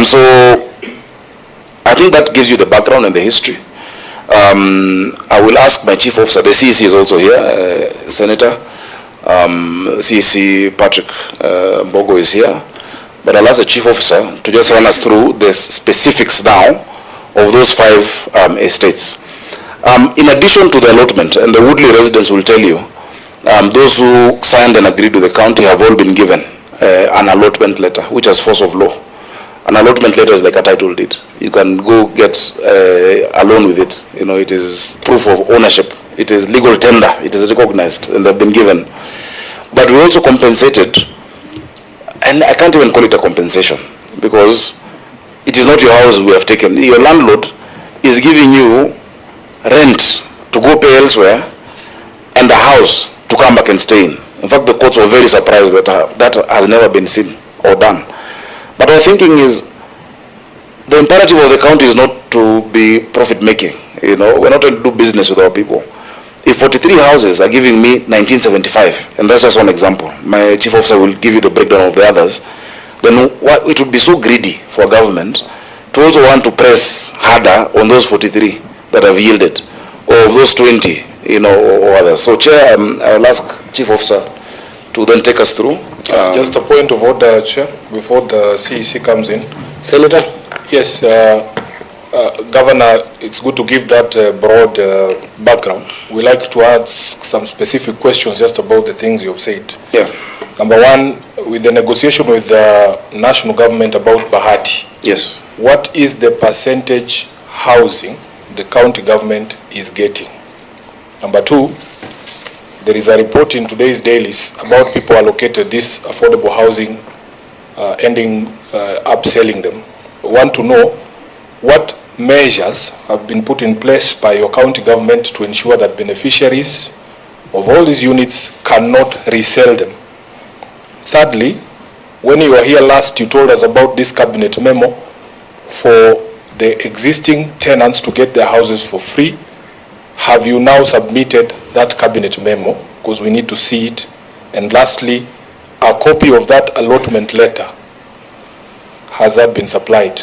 So I think that gives you the background and the history. I will ask my chief officer, the CEC is also here, Senator. CEC Patrick Mbogo is here. But I'll ask the chief officer to just run us through the specifics now of those 5 estates. In addition to the allotment, and the Woodley residents will tell you, those who signed and agreed with the county have all been given an allotment letter, which has force of law. An allotment letter is like a title deed. You can go get a loan with it. You know, it is proof of ownership. It is legal tender. It is recognized, and they've been given. But we also compensated, and I can't even call it a compensation, because it is not your house we have taken. Your landlord is giving you rent to go pay elsewhere, and a house to come back and stay in. In fact, the courts were very surprised that that has never been seen or done. But our thinking is, the imperative of the county is not to be profit-making. You know, we're not trying to do business with our people. If 43 houses are giving me 1975, and that's just one example, my chief officer will give you the breakdown of the others, then it would be so greedy for government to also want to press harder on those 43 that have yielded, or of those 20, you know, or others. So, Chair, I'll ask Chief Officer to then take us through. Just a point of order, Chair, before the CEC comes in. Senator? Yes, Governor, it's good to give that broad background. We like to ask some specific questions just about the things you've said. Yeah. Number one, with the negotiation with the national government about Bahati. Yes. What is the percentage housing the county government is getting? Number two, there is a report in today's dailies about people allocated this affordable housing, ending up selling them. I want to know what measures have been put in place by your county government to ensure that beneficiaries of all these units cannot resell them. Thirdly, when you were here last, you told us about this cabinet memo for the existing tenants to get their houses for free. Have you now submitted that cabinet memo? Because we need to see it. And lastly, a copy of that allotment letter, has that been supplied?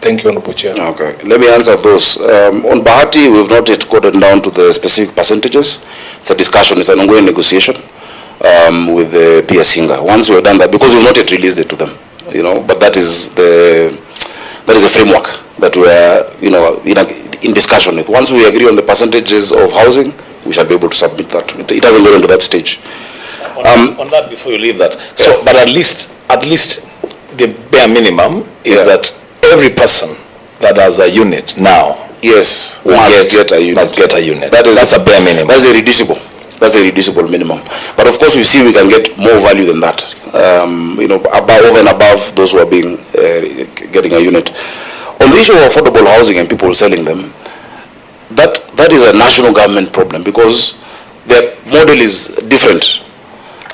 Thank you, Honorable Chair. Okay, let me answer those. On Bahati, we've not yet gotten down to the specific percentages. It's a discussion, it's an ongoing negotiation with the PS Hinga. Once we've done that, because we've not yet released it to them, you know, but that is the framework that we are, you know, in discussion with. Once we agree on the percentages of housing, we shall be able to submit that. It hasn't gone into that stage. On that, before you leave that, so but at least the bare minimum is that every person that has a unit now, yes, must get a unit. That's a bare minimum. That's irreducible. That's a reducible minimum. But of course, we see we can get more value than that. You know, over and above those who are being getting a unit. On the issue of affordable housing and people selling them, that is a national government problem, because their model is different.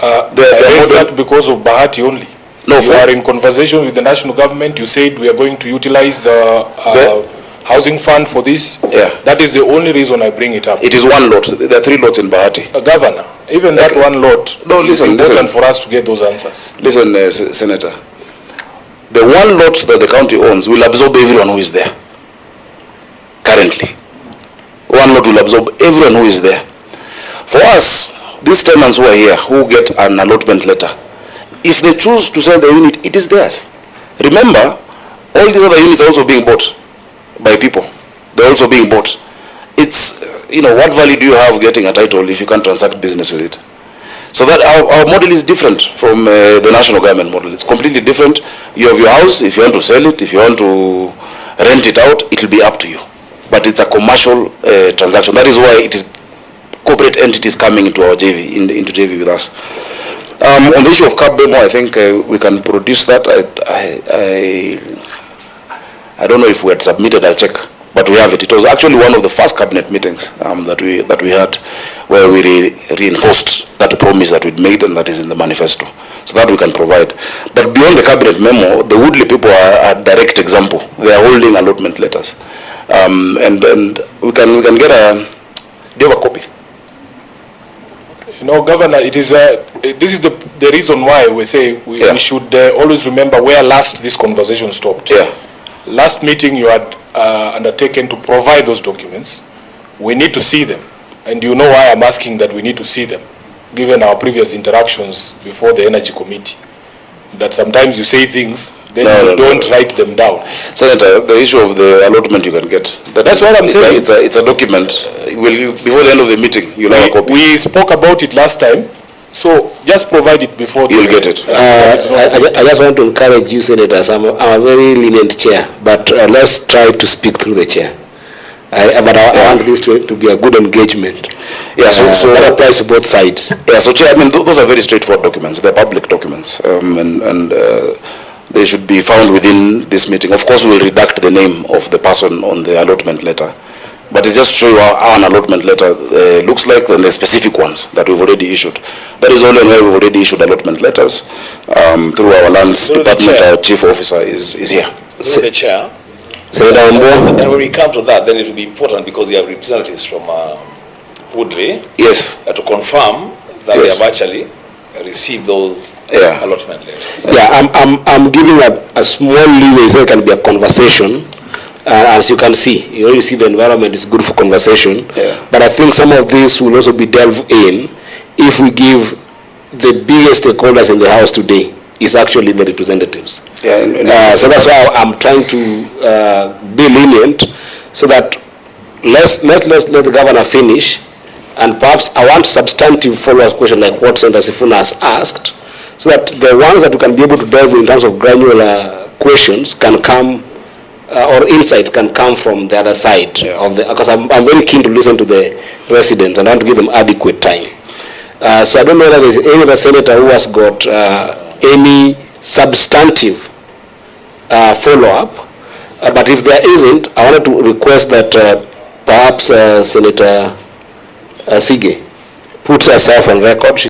That because of Bahati only. No, you are in conversation with the national government. You said we are going to utilize the housing fund for this. Yeah. That is the only reason I bring it up. It is one lot. There are 3 lots in Bahati. Governor, even that one lot, no, listen, it's important for us to get those answers. Listen, Senator. The one lot that the county owns will absorb everyone who is there. Currently. One lot will absorb everyone who is there. For us, these tenants who are here, who get an allotment letter, if they choose to sell the unit, it is theirs. Remember, all these other units are also being bought by people. They're also being bought. It's, you know, what value do you have getting a title if you can't transact business with it? So that our model is different from the national government model. It's completely different. You have your house. If you want to sell it, if you want to rent it out, it will be up to you. But it's a commercial transaction. That is why it is corporate entities coming into our JV, into JV with us. On the issue of CAB memo, I think we can produce that. I don't know if we had submitted, I'll check, but we have it. It was actually one of the first cabinet meetings that we had, where we reinforced that promise that we'd made and that is in the manifesto. So that we can provide. But beyond the cabinet memo, the Woodley people are a direct example. They are holding allotment letters. And we can get a, do you have a copy? No, Governor, it is this is the reason why we say we should always remember where last this conversation stopped. Yeah. Last meeting you had undertaken to provide those documents. We need to see them, and you know why I'm asking that we need to see them, given our previous interactions before the Energy Committee. That sometimes you say things, then you don't write them down. Senator, the issue of the allotment you can get. That's what I'm saying. It's a document. Before the end of the meeting, you'll have a copy. We spoke about it last time, so just provide it before. You'll get it. I just want to encourage you, Senators. I'm a very lenient chair, but let's try to speak through the chair. But I want this to be a good engagement. Yeah, so that applies to both sides. Yeah, so Chair, I mean, those are very straightforward documents. They're public documents, and they should be found within this meeting. Of course, we'll redact the name of the person on the allotment letter, but it's just to show you how an allotment letter looks like, and the specific ones that we've already issued. That is only where we've already issued allotment letters through our lands department. Our chief officer is here. Through the chair. And when we come to that, then it will be important because we have representatives from Woodley. Yes. To confirm that they have actually received those allotment letters. Yeah, I'm giving a small leeway so it can be a conversation. As you can see, you see the environment is good for conversation. Yeah. But I think some of this will also be delved in if we give the biggest stakeholders in the House today is actually the representatives. Yeah, so that's why I'm trying to be lenient, so that let's let the governor finish, and perhaps I want substantive follow-up question like what Senator Sifuna has asked, so that the ones that we can be able to delve in terms of granular questions can come, or insights can come from the other side of the, because I'm very keen to listen to the residents and I want to give them adequate time. So I don't know whether there's any other senator who has got any substantive follow-up, but if there isn't, I wanted to request that perhaps Senator Sige puts herself on record.